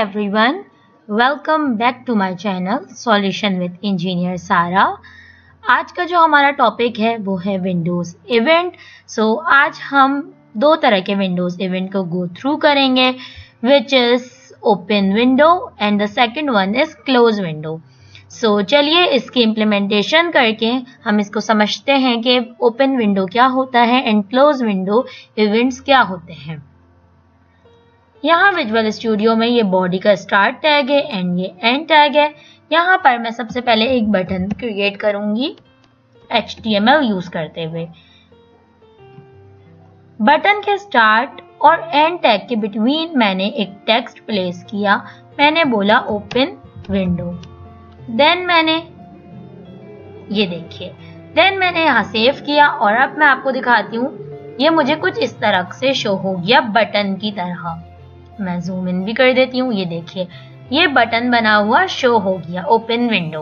everyone, welcome back to my channel Solution with Engineer Sara। आज का जो हमारा टॉपिक है वो है विंडोज इवेंट। आज हम दो तरह के विंडोज इवेंट को गो थ्रू करेंगे, which is open window and the second one is close window. चलिए इसकी इम्प्लीमेंटेशन करके हम इसको समझते हैं कि ओपन विंडो क्या होता है एंड क्लोज विंडो इवेंट्स क्या होते हैं। यहाँ विजुअल स्टूडियो में ये बॉडी का स्टार्ट टैग है एंड ये एंड टैग है। यहाँ पर मैं सबसे पहले एक बटन क्रिएट करूंगी HTML यूज करते हुए। बटन के स्टार्ट और एंड टैग के बिटवीन मैंने एक टेक्स्ट प्लेस किया। मैंने बोला ओपन विंडो। देन मैंने ये देखिए, देन मैंने यहाँ सेव किया और अब मैं आपको दिखाती हूँ। ये मुझे कुछ इस तरह से शो हो गया बटन की तरह। मैं जूम इन भी कर देती हूँ। ये देखिए, ये बटन बना हुआ शो हो गया ओपन विंडो।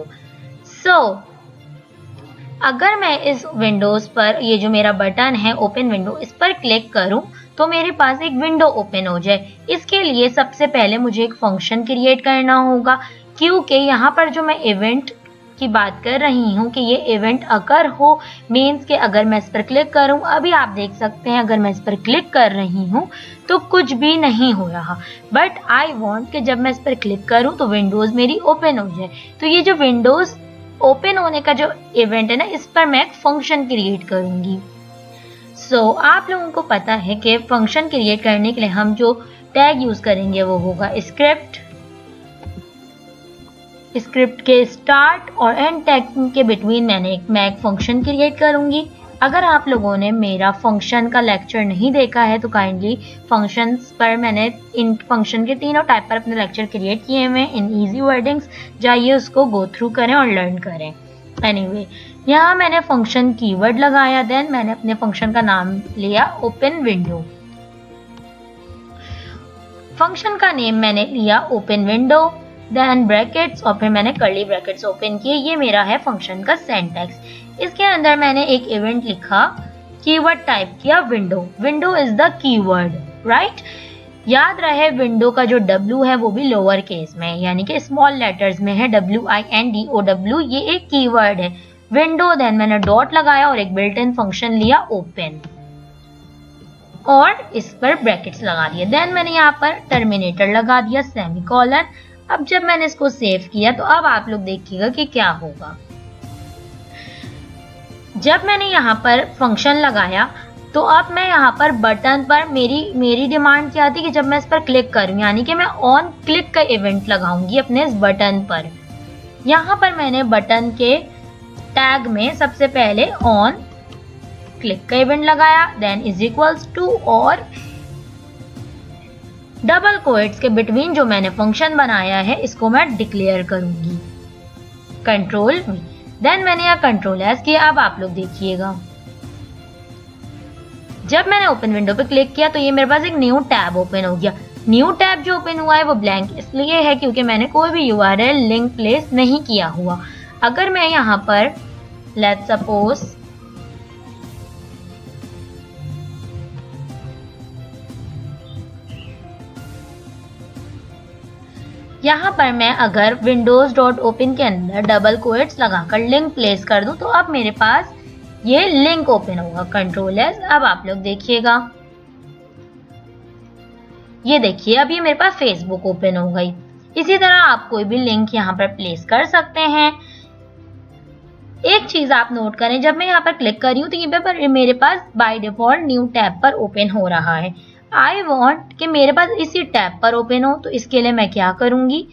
अगर मैं इस विंडोज पर, ये जो मेरा बटन है ओपन विंडो, इस पर क्लिक करूं तो मेरे पास एक विंडो ओपन हो जाए। इसके लिए सबसे पहले मुझे एक फंक्शन क्रिएट करना होगा, क्योंकि यहाँ पर जो मैं इवेंट की बात कर रही हूँ कि ये इवेंट अगर हो, मीन्स कि अगर मैं इस पर क्लिक करूँ, अभी आप देख सकते हैं अगर मैं इस पर क्लिक कर रही हूँ तो कुछ भी नहीं हो रहा, बट आई वांट कि जब मैं इस पर क्लिक करूँ तो विंडोज मेरी ओपन हो जाए। तो ये जो विंडोज ओपन होने का जो इवेंट है ना, इस पर मैं एक फंक्शन क्रिएट करूंगी। आप लोगों को पता है कि फंक्शन क्रिएट करने के लिए हम जो टैग यूज करेंगे वो होगा स्क्रिप्ट। स्क्रिप्ट के स्टार्ट और एंड टैग के बिटवीन मैं एक फंक्शन क्रिएट करूंगी। अगर आप लोगों ने मेरा फंक्शन का लेक्चर नहीं देखा है तो काइंडली फंक्शंस पर, मैंने इन फंक्शन के तीनों टाइप पर अपने लेक्चर क्रिएट किए हुए इन इजी वर्डिंग्स, जाइए उसको गो थ्रू करें और लर्न करें। एनीवे, यहाँ मैंने फंक्शन कीवर्ड लगाया, देन मैंने अपने फंक्शन का नाम लिया ओपन विंडो। फंक्शन का नेम मैंने लिया ओपन विंडो, देन ब्रैकेट्स और फिर मैंने कर्ली ब्रैकेट्स ओपन किए। ये मेरा है फंक्शन का सिंटैक्स। इसके अंदर मैंने एक इवेंट लिखा, कीवर्ड टाइप किया window. Window is the keyword, right. याद रहे विंडो का जो W है वो भी लोअर केस में है, यानी कि स्मॉल लेटर्स में है, WINDOW। ये एक कीवर्ड है विंडो। देन मैंने डॉट लगाया और एक बिल्ट इन फंक्शन लिया ओपन और इस पर ब्रैकेट्स लगा दिए। देन मैंने यहाँ पर टर्मिनेटर लगा दिया, सेमीकोलन। अब जब मैंने इसको सेव किया तो अब आप लोग देखिएगा कि क्या होगा। जब मैंने यहाँ पर फंक्शन लगाया तो अब मैं यहाँ पर बटन पर, मेरी डिमांड क्या थी कि जब मैं इस पर क्लिक करूँ, यानी कि मैं ऑन क्लिक का इवेंट लगाऊंगी अपने इस बटन पर। यहाँ पर मैंने बटन के टैग में सबसे पहले ऑन क्लिक का इवेंट लगाया, देन इज इक्वल्स टू और डबल कोट्स के बिटवीन जो मैंने फंक्शन बनाया है इसको मैं डिक्लेयर करूंगी, कंट्रोल V। देन मैंने यहाँ कंट्रोल S किया। अब आप लोग देखिएगा, जब मैंने ओपन विंडो पे क्लिक किया तो ये मेरे पास एक न्यू टैब ओपन हो गया। न्यू टैब जो ओपन हुआ है वो ब्लैंक इसलिए है क्योंकि मैंने कोई भी URL लिंक प्लेस नहीं किया हुआ। अगर मैं यहाँ पर लेट्स सपोज यहाँ पर मैं अगर windows.open के अंदर डबल कोट्स लगाकर लिंक प्लेस कर दूं तो अब मेरे पास ये लिंक ओपन होगा, कंट्रोल S। अब आप लोग देखिएगा, ये देखिए अब ये मेरे पास फेसबुक ओपन हो गई। इसी तरह आप कोई भी लिंक यहाँ पर प्लेस कर सकते हैं। एक चीज आप नोट करें, जब मैं यहाँ पर क्लिक कर रही हूँ तो ये पर मेरे पास बाय डिफॉल्ट न्यू टैब पर ओपन हो रहा है। आई वॉन्ट कि मेरे पास इसी टैब पर ओपन हो, तो इसके लिए मैं क्या करूंगी,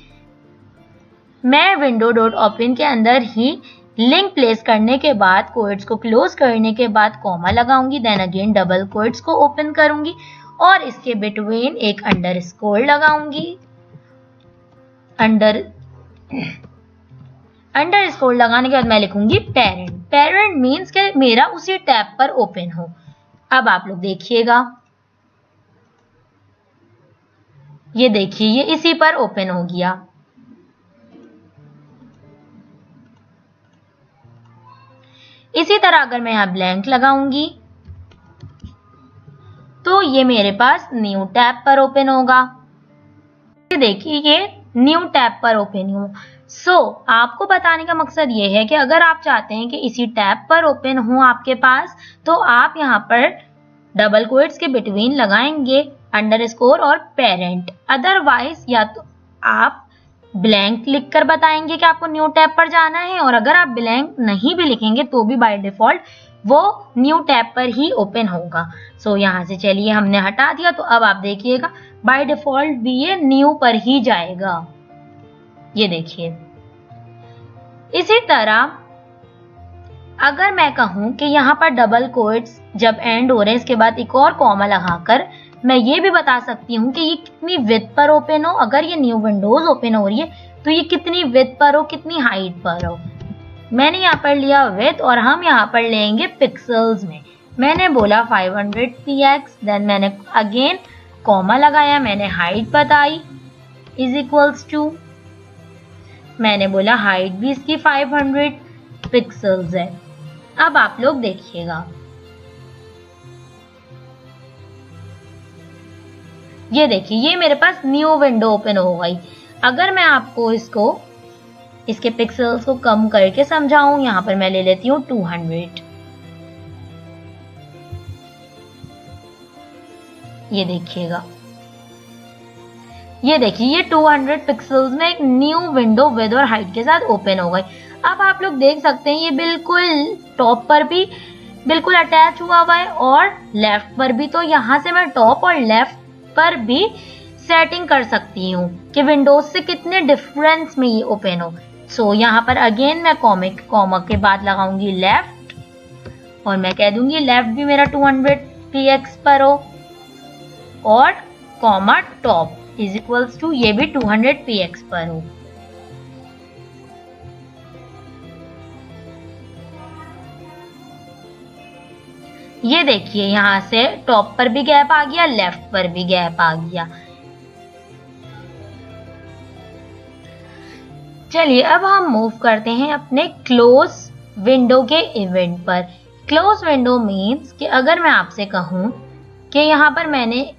मैं window.open के अंदर ही लिंक प्लेस करने के बाद कोट्स को क्लोज करने के बाद कॉमा लगाऊंगी, देन अगेन डबल कोट्स को ओपन करूंगी और इसके बिटवीन एक अंडरस्कोर लगाऊंगी। अंडरस्कोर लगाने के बाद मैं लिखूंगी पेरेंट। पेरेंट मीन्स कि मेरा उसी टैब पर ओपन हो। अब आप लोग देखिएगा, ये देखिए ये इसी पर ओपन हो गया। इसी तरह अगर मैं यहाँ ब्लैंक लगाऊंगी तो ये मेरे पास न्यू टैब पर ओपन होगा। ये देखिए ये न्यू टैब पर ओपन हो। आपको बताने का मकसद ये है कि अगर आप चाहते हैं कि इसी टैब पर ओपन हो आपके पास, तो आप यहाँ पर डबल कोट्स के बिटवीन लगाएंगे अंडरस्कोर और पेरेंट। अदरवाइज या तो आप ब्लैंक लिखकर बताएंगे कि आपको न्यू टैब पर जाना है, और अगर आप ब्लैंक नहीं भी लिखेंगे तो भी बाय डिफॉल्ट वो न्यू टैब पर ही ओपन होगा। यहाँ से चलिए हमने हटा दिया, तो अब आप देखिएगा बाय डिफॉल्ट भी ये न्यू पर ही जाएगा। ये देखिए। इसी तरह अगर मैं कहूं कि यहाँ पर डबल कोट्स जब एंड हो रहे हैं, इसके बाद एक और कॉमा लगाकर मैं ये भी बता सकती हूँ कि ये कितनी विड्थ पर ओपन हो। अगर ये न्यू विंडोज ओपन हो रही है तो ये कितनी विड्थ पर हो, कितनी हाइट पर हो। मैंने यहाँ पर लिया विड्थ और हम यहाँ पर लेंगे पिक्सल्स में। मैंने बोला 500 px, देन मैंने अगेन कॉमा लगाया, मैंने हाइट बताई इज इक्वल्स टू, मैंने बोला हाइट भी इसकी 500 पिक्सल्स है। अब आप लोग देखिएगा, ये देखिए ये मेरे पास न्यू विंडो ओपन हो गई। अगर मैं आपको इसके पिक्सल्स को कम करके समझाऊं, यहां पर मैं ले लेती हूँ 200। ये देखिएगा, ये देखिए ये 200 पिक्सल्स में एक न्यू विंडो विड्थ और हाइट के साथ ओपन हो गई। अब आप लोग देख सकते हैं ये बिल्कुल टॉप पर भी बिल्कुल अटैच हुआ हुआ है और लेफ्ट पर भी। तो यहाँ से मैं टॉप और लेफ्ट पर भी सेटिंग कर सकती हूँ कि विंडोज से कितने डिफरेंस में ये ओपन हो। यहाँ पर अगेन मैं कॉमा के बाद लगाऊंगी लेफ्ट, और मैं कह दूंगी लेफ्ट भी मेरा 200 px पर हो, और comma top is equals to ये भी 200 px पर हो। ये देखिए यहाँ से टॉप पर भी गैप आ गया, लेफ्ट पर भी गैप आ गया। चलिए अब हम मूव करते हैं अपने क्लोज विंडो के इवेंट पर। क्लोज विंडो मीन्स कि अगर मैं आपसे कहूं कि यहाँ पर मैंने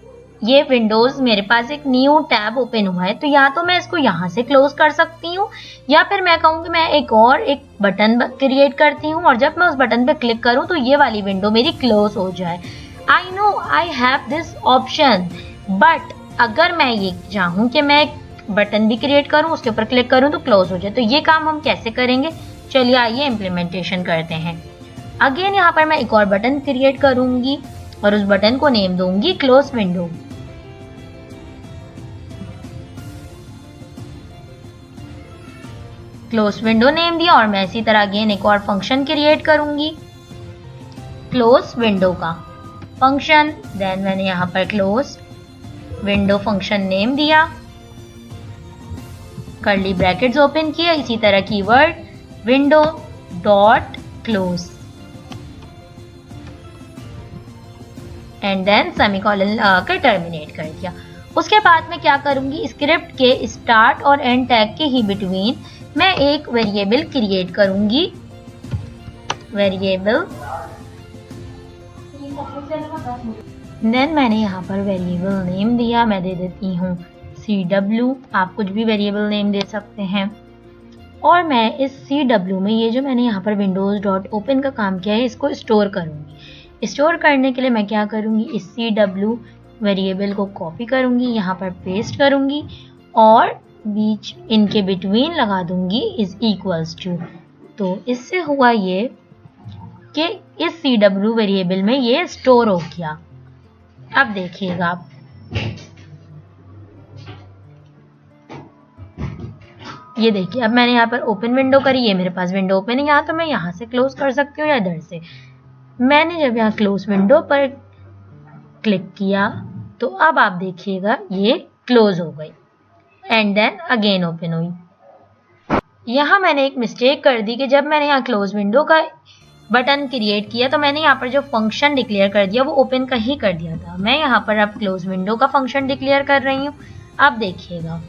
ये विंडोज मेरे पास एक न्यू टैब ओपन हुआ है, तो या तो मैं इसको यहाँ से क्लोज कर सकती हूँ, या फिर मैं कहूँ कि मैं एक बटन क्रिएट करती हूँ और जब मैं उस बटन पे क्लिक करूँ तो ये वाली विंडो मेरी क्लोज हो जाए। I know I have this option, but अगर मैं ये चाहूँ कि मैं एक बटन भी क्रिएट करूँ, उसके ऊपर क्लिक करूँ तो क्लोज हो जाए, तो ये काम हम कैसे करेंगे? चलिए आइए इम्प्लीमेंटेशन करते हैं। अगेन यहाँ पर मैं एक और बटन क्रिएट करूंगी और उस बटन को नेम दूंगी close window. Close window name दिया और मैं इसी तरह अगेन एक और फंक्शन क्रिएट करूंगी क्लोज विंडो का फंक्शन। देन मैंने यहाँ पर क्लोज विंडो फंक्शन नेम दिया, कर्ली ब्रैकेट्स ओपन किया, इसी तरह keyword window dot close and then semicolon कर टर्मिनेट कर दिया। उसके बाद मैं क्या करूंगी, स्क्रिप्ट के स्टार्ट और एंड टैग के ही बिटवीन मैं एक वेरिएबल क्रिएट करूंगी, वेरिएबल। देन मैंने यहाँ पर वेरिएबल नेम दिया, मैं दे देती हूँ CW, आप कुछ भी वेरिएबल नेम दे सकते हैं। और मैं इस CW में ये जो मैंने यहाँ पर विंडोज डॉट ओपन का काम किया है इसको स्टोर करूंगी। स्टोर करने के लिए मैं क्या करूंगी, इस CW वेरिएबल को कॉपी करूंगी, यहाँ पर पेस्ट करूंगी और बीच इनके बिटवीन लगा दूंगी इज इक्वल्स टू। तो इससे हुआ ये कि इस CW वेरिएबल में ये स्टोर हो गया। अब देखिएगा आप, ये देखिए अब मैंने यहाँ पर ओपन विंडो करी, ये मेरे पास विंडो ओपन है। यहाँ तो मैं यहाँ से क्लोज कर सकती हूँ या इधर से। मैंने जब यहाँ क्लोज विंडो पर क्लिक किया तो अब आप देखिएगा ये क्लोज हो गई एंड देन अगेन ओपन हुई। यहाँ मैंने एक मिस्टेक कर दी कि जब मैंने यहाँ क्लोज विंडो का बटन क्रिएट किया तो मैंने यहाँ पर जो फंक्शन डिक्लेयर कर दिया वो ओपन का ही कर दिया था। मैं यहाँ पर अब क्लोज विंडो का फंक्शन डिक्लेयर कर रही हूँ। अब देखिएगा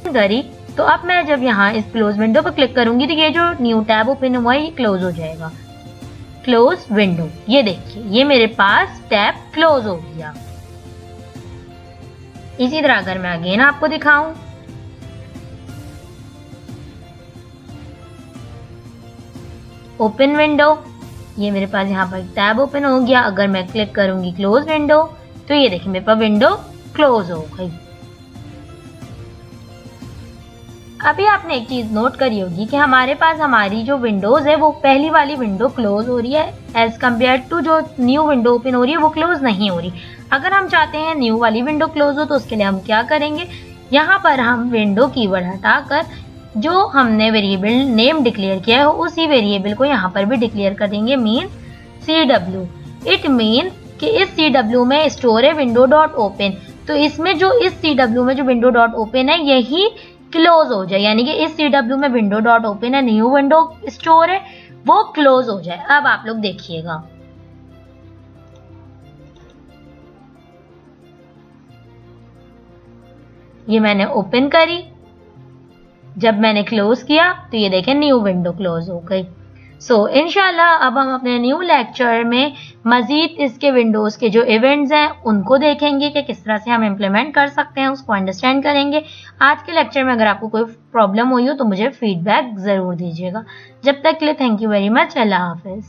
करी तो अब मैं जब यहाँ इस क्लोज विंडो पर क्लिक करूंगी तो ये जो न्यू टैब ओपन हुआ है ये क्लोज हो जाएगा। Close window. ये देखिए, ये मेरे पास टैब क्लोज हो गया। इसी तरह अगर मैं अगेन आपको दिखाऊं, ओपन विंडो, ये मेरे पास यहाँ पर टैब ओपन हो गया। अगर मैं क्लिक करूंगी क्लोज विंडो तो ये देखिए मेरे पास विंडो क्लोज हो गई। अभी आपने एक चीज नोट करी होगी कि हमारे पास हमारी जो विंडोज है वो पहली वाली विंडो क्लोज हो रही है एज कम्पेयर टू जो न्यू विंडो ओपन हो रही है वो क्लोज नहीं हो रही। अगर हम चाहते हैं न्यू वाली विंडो क्लोज हो तो उसके लिए हम क्या करेंगे, यहाँ पर हम विंडो कीवर्ड हटाकर जो हमने वेरिएबल नेम डिक्लेयर किया है उसी वेरिएबल को यहाँ पर भी डिक्लेयर कर देंगे, मीन CW। इट मीन कि इस CW में स्टोर है विंडो डॉट ओपन, तो इसमें जो इस CW में जो विंडो डॉट ओपन है यही क्लोज हो जाए, यानी कि इस CW में विंडो डॉट ओपन है, न्यू विंडो स्टोर है, वो क्लोज हो जाए। अब आप लोग देखिएगा, ये मैंने ओपन करी, जब मैंने क्लोज किया तो ये देखें न्यू विंडो क्लोज हो गई। सो इंशाल्लाह अब हम अपने न्यू लेक्चर में मजीद इसके विंडोज के जो इवेंट्स हैं उनको देखेंगे कि किस तरह से हम इम्प्लीमेंट कर सकते हैं, उसको अंडरस्टैंड करेंगे। आज के लेक्चर में अगर आपको कोई प्रॉब्लम हुई हो तो मुझे फीडबैक जरूर दीजिएगा। जब तक के लिए thank you very much. Allah Hafiz.